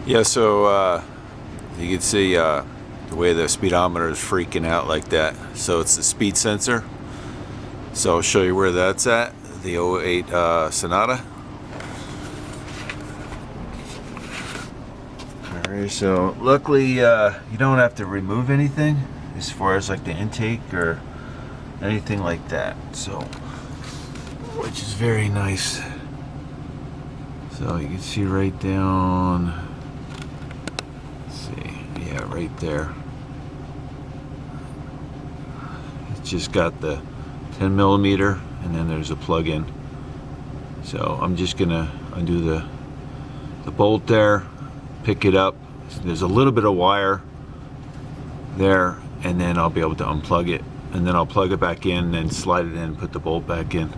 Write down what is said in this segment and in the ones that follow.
Yeah, so you can see the way the speedometer is freaking out like that. So it's the speed sensor. So I'll show you where that's at. The '08 Sonata. Alright, so luckily you don't have to remove anything as far as like the intake or anything like that. So, which is very nice. So you can see right down. Yeah, right there. It's just got the 10 millimeter and then there's a plug-in. So I'm just gonna undo the bolt there, pick it up. There's a little bit of wire there, and then I'll be able to unplug it, and then I'll plug it back in and slide it in and put the bolt back in.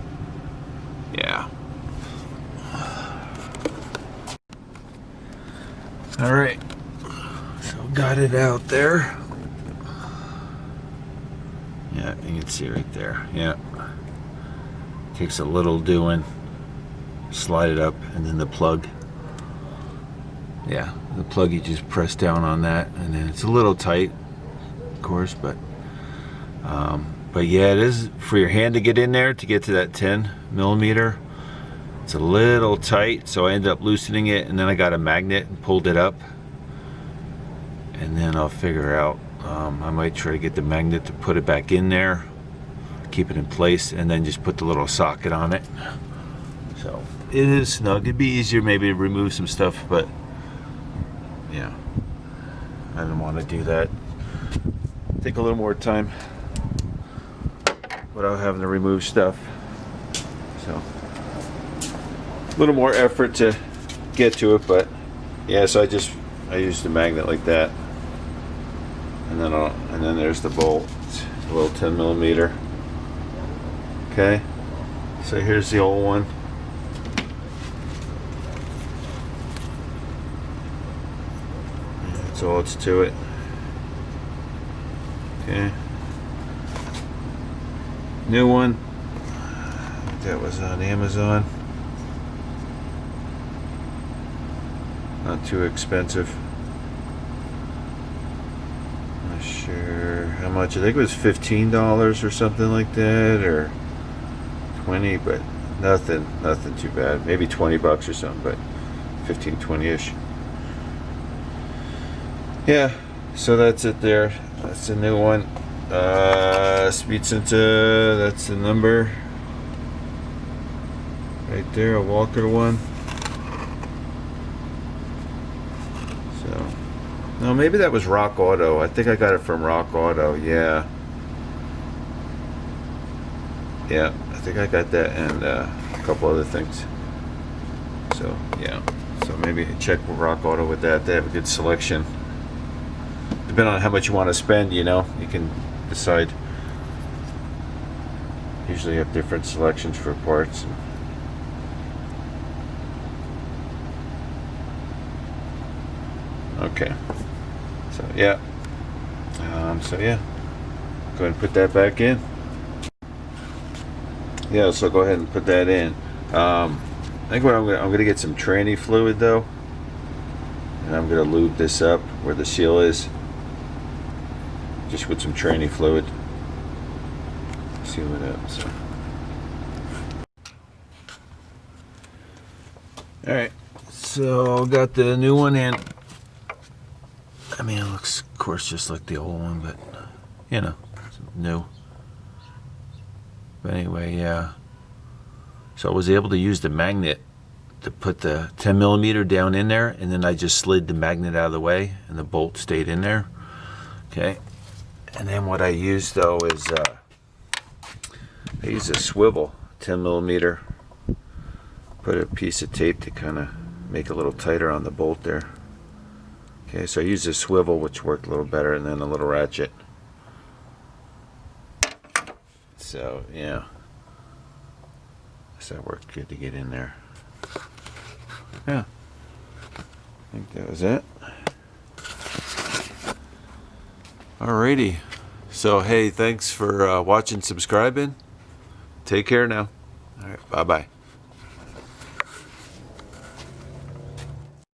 Yeah. All right. Got it out there. Yeah, you can see right there. Yeah. Takes a little doing. Slide it up, and then the plug. Yeah, the plug, you just press down on that, and then it's a little tight, of course, but yeah, it is for your hand to get in there to get to that 10 millimeter. It's a little tight, so I ended up loosening it, and then I got a magnet and pulled it up. And then I'll figure out, I might try to get the magnet to put it back in there, keep it in place, and then just put the little socket on it. So it is snug. It'd be easier maybe to remove some stuff, but yeah, I didn't want to do that. Take a little more time without having to remove stuff. So a little more effort to get to it, but yeah, so I used the magnet like that. And then there's the bolt. It's a little 10 millimeter. Okay, so here's the old one. That's all it's to it. Okay, new one. That was on Amazon. Not too expensive. Not sure how much. I think it was $15 or something like that, or 20, but nothing too bad. Maybe 20 bucks or something, but 15, 20-ish. Yeah, so that's it there. That's the new one. Speed sensor, that's the number. Right there, a Walker one. No, maybe that was Rock Auto. I think I got it from Rock Auto. Yeah. Yeah, I think I got that and a couple other things. So, yeah. So maybe check with Rock Auto with that. They have a good selection. Depending on how much you want to spend, you know, you can decide. Usually have different selections for parts. Okay. So yeah, go ahead and put that back in. Yeah, so go ahead and put that in. I think what I'm gonna get some tranny fluid though, and I'm gonna lube this up where the seal is, just with some tranny fluid. Seal it up. So, all right. So got the new one in. I mean, it looks, of course, just like the old one, but, you know, it's new. But anyway, yeah. So I was able to use the magnet to put the 10 millimeter down in there, and then I just slid the magnet out of the way, and the bolt stayed in there. Okay. And then what I used, though, is I used a swivel, 10 millimeter. Put a piece of tape to kind of make it a little tighter on the bolt there. Okay, so I used a swivel, which worked a little better, and then a little ratchet. So, yeah. So that worked good to get in there. Yeah. I think that was it. Alrighty. So, hey, thanks for watching, subscribing. Take care now. Alright, bye-bye.